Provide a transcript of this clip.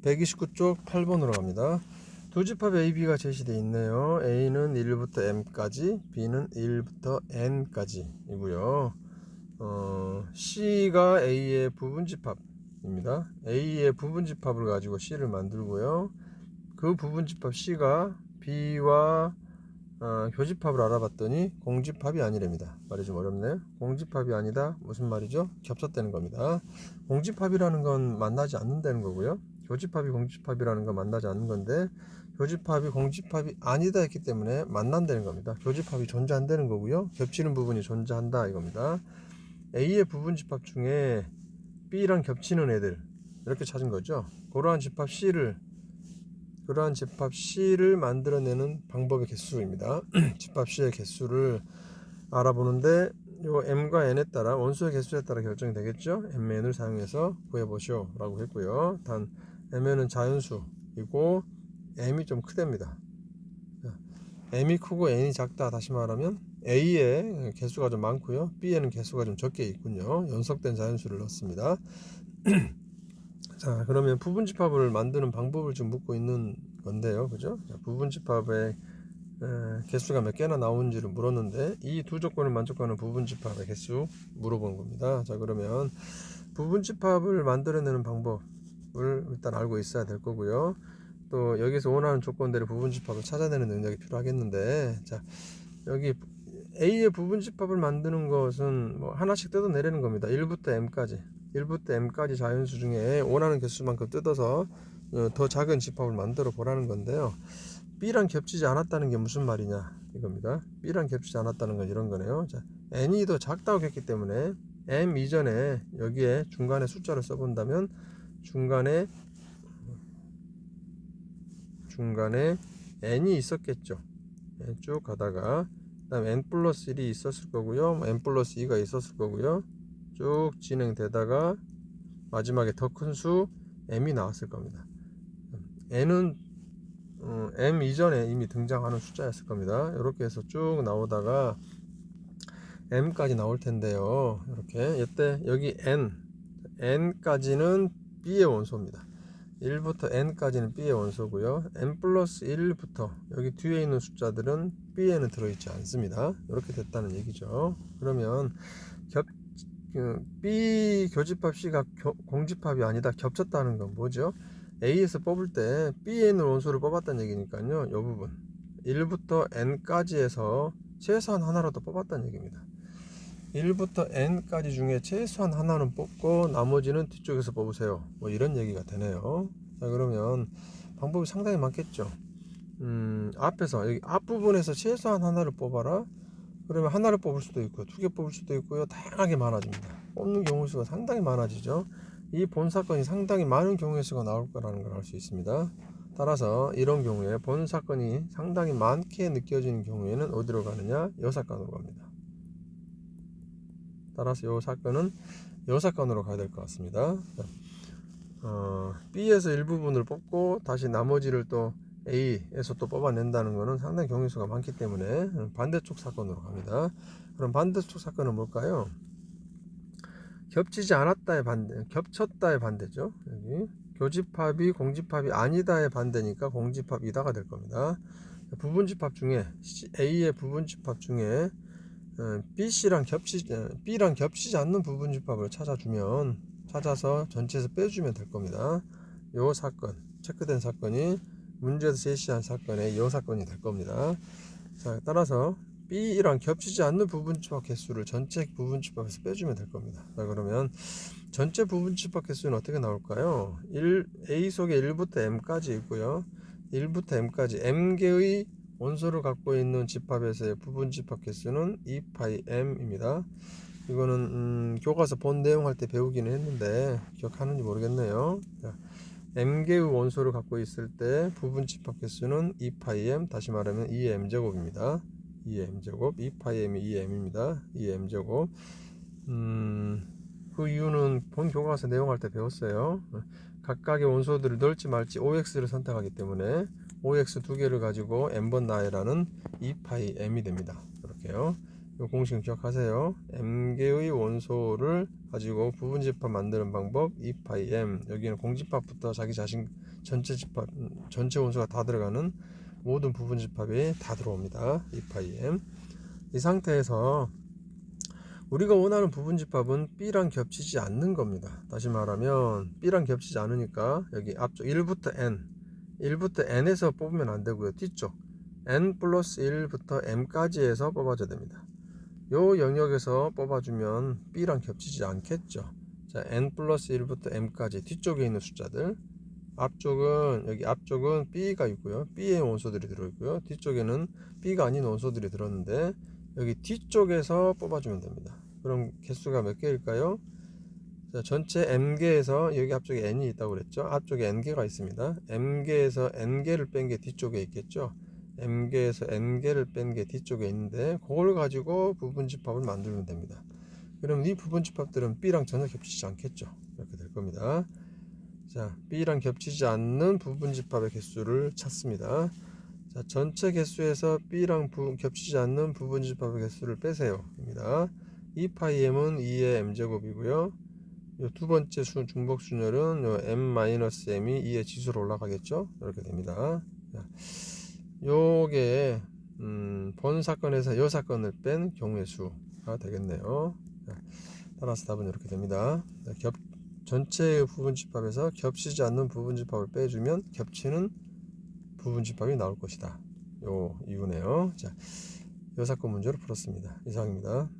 129쪽 8번으로 갑니다. 두 집합 AB가 제시되어 있네요. A는 1부터 M까지, B는 1부터 N까지 이고요. C가 A의 부분집합입니다. A의 부분집합을 가지고 C를 만들고요. 그 부분집합 C가 B와 교집합을 알아봤더니 공집합이 아니랍니다. 말이 좀 어렵네요. 공집합이 아니다. 무슨 말이죠? 겹쳤다는 겁니다. 공집합이라는 건 만나지 않는다는 거고요. 교집합이 공집합이라는 건 만나지 않는 건데, 교집합이 공집합이 아니다 했기 때문에 만난다는 겁니다. 교집합이 존재한다는 거고요. 겹치는 부분이 존재한다 이겁니다. A의 부분집합 중에 B랑 겹치는 애들 이렇게 찾은 거죠. 그러한 집합 C를 만들어내는 방법의 개수입니다. 집합 C의 개수를 알아보는데 요 M과 N에 따라 원소의 개수에 따라 결정이 되겠죠. MN을 사용해서 구해보시오 라고 했고요. 단 MN은 자연수이고 M이 좀 크답니다. M이 크고 N이 작다. 다시 말하면 A에 개수가 좀 많고요, B에는 개수가 좀 적게 있군요. 연속된 자연수를 넣습니다. 자, 그러면 부분집합을 만드는 방법을 좀 묻고 있는 건데요, 그죠? 자, 부분집합의 개수가 몇 개나 나오는지를 물었는데 이 두 조건을 만족하는 부분집합의 개수 물어본 겁니다. 자, 그러면 부분집합을 만들어내는 방법을 일단 알고 있어야 될 거고요. 또 여기서 원하는 조건대로 부분집합을 찾아내는 능력이 필요하겠는데, 자, 여기 A의 부분집합을 만드는 것은 뭐 하나씩 뜯어내려는 겁니다. 1부터 M까지 자연수 중에 원하는 개수만큼 뜯어서 더 작은 집합을 만들어 보라는 건데요. B랑 겹치지 않았다는 게 무슨 말이냐 이겁니다. B랑 겹치지 않았다는 건 이런 거네요. 자, N이 더 작다고 했기 때문에 M 이전에 여기에 중간에 숫자를 써본다면 중간에 N이 있었겠죠. 쭉 가다가 그다음 N 플러스 1이 있었을 거고요. N 플러스 2가 있었을 거고요. 쭉 진행되다가 마지막에 더 큰 수 M이 나왔을 겁니다. N은 M 이전에 이미 등장하는 숫자였을 겁니다. 이렇게 해서 쭉 나오다가 M까지 나올 텐데요. 이렇게 이때 여기 N까지는 B의 원소입니다. 1부터 N까지는 B의 원소고요. N 플러스 1부터 여기 뒤에 있는 숫자들은 B에는 들어있지 않습니다. 이렇게 됐다는 얘기죠. 그러면 B 교집합 C가 공집합이 아니다 겹쳤다는 건 뭐죠? A에서 뽑을 때 B에 있는 원소를 뽑았다는 얘기니까요. 이 부분 1부터 N까지 해서 최소한 하나라도 뽑았다는 얘기입니다. 1부터 N까지 중에 최소한 하나는 뽑고 나머지는 뒤쪽에서 뽑으세요. 뭐 이런 얘기가 되네요. 자, 그러면 방법이 상당히 많겠죠. 앞에서 여기 앞부분에서 최소한 하나를 뽑아라. 그러면 하나를 뽑을 수도 있고요, 두 개 뽑을 수도 있고요. 다양하게 많아집니다. 뽑는 경우 수가 상당히 많아지죠. 이 본 사건이 상당히 많은 경우의 수가 나올 거라는 걸 알 수 있습니다. 따라서 이런 경우에 본 사건이 상당히 많게 느껴지는 경우에는 어디로 가느냐? 요 사건으로 갑니다. 따라서 요 사건은 요 사건으로 가야 될 것 같습니다. B에서 일부분을 뽑고 다시 나머지를 또 A에서 또 뽑아낸다는 것은 상당히 경우수가 많기 때문에 반대쪽 사건으로 갑니다. 그럼 반대쪽 사건은 뭘까요? 겹치지 않았다의 반대, 겹쳤다의 반대죠. 여기 교집합이 공집합이 아니다의 반대니까 공집합이다가 될 겁니다. 부분집합 중에 A의 부분집합 중에 B랑 겹치지 않는 부분집합을 찾아서 전체에서 빼주면 될 겁니다. 요 사건, 체크된 사건이 문제에서 제시한 사건의 요 사건이 될 겁니다. 자, 따라서 B랑 겹치지 않는 부분집합 개수를 전체 부분집합에서 빼주면 될 겁니다. 자, 그러면 전체 부분집합 개수는 어떻게 나올까요? A 속에 1부터 M까지 있고요. 1부터 M까지 M개의 원소를 갖고 있는 집합에서의 부분집합 개수는 2파이 M입니다. 이거는 교과서 본 내용 할 때 배우기는 했는데 기억하는지 모르겠네요. 자, M개의 원소를 갖고 있을 때 부분집합 개수는 2파이 M, 다시 말하면 2M제곱입니다. 2M제곱, 2파이 M이 2M입니다. 2M제곱. 그 이유는 본 교과서 내용할 때 배웠어요. 각각의 원소들을 넣을지 말지 OX를 선택하기 때문에 OX 두 개를 가지고 M번 나열하는 2파이 M이 됩니다. 이렇게요. 이 공식은 기억하세요. m개의 원소를 가지고 부분집합 만드는 방법 2πm. 여기는 공집합부터 자기 자신 전체 집합, 전체 원소가 다 들어가는 모든 부분집합이 다 들어옵니다. 2πm. 이 상태에서 우리가 원하는 부분집합은 B랑 겹치지 않는 겁니다. 다시 말하면 B랑 겹치지 않으니까 여기 앞쪽 1부터 N에서 뽑으면 안 되고요. 뒤쪽 N 플러스 1부터 M까지 해서 뽑아줘야 됩니다. 요 영역에서 뽑아주면 B랑 겹치지 않겠죠. 자, N 플러스 1부터 M까지 뒤쪽에 있는 숫자들, 여기 앞쪽은 B가 있고요. B의 원소들이 들어있고요. 뒤쪽에는 B가 아닌 원소들이 들었는데 여기 뒤쪽에서 뽑아주면 됩니다. 그럼 개수가 몇 개일까요? 자, 전체 M개에서 여기 앞쪽에 N이 있다고 그랬죠. 앞쪽에 N개가 있습니다. M개에서 N개를 뺀 게 뒤쪽에 있겠죠. M개에서 N개를 뺀 게 뒤쪽에 있는데 그걸 가지고 부분집합을 만들면 됩니다. 그럼 이 부분집합들은 B랑 전혀 겹치지 않겠죠. 이렇게 될 겁니다. 자, B랑 겹치지 않는 부분집합의 개수를 찾습니다. 자, 전체 개수에서 B랑 겹치지 않는 부분집합의 개수를 빼세요. 입니다. 2πm은 2의 m제곱이고요. 요 두 번째 중복순열은 요 m-m이 2의 지수로 올라가겠죠. 이렇게 됩니다. 자, 요게 본 사건에서 요 사건을 뺀 경우의 수가 되겠네요. 자, 따라서 답은 이렇게 됩니다. 자, 전체 부분집합에서 겹치지 않는 부분집합을 빼주면 겹치는 부분집합이 나올 것이다. 요 이유네요. 자, 요 사건 문제로 풀었습니다. 이상입니다.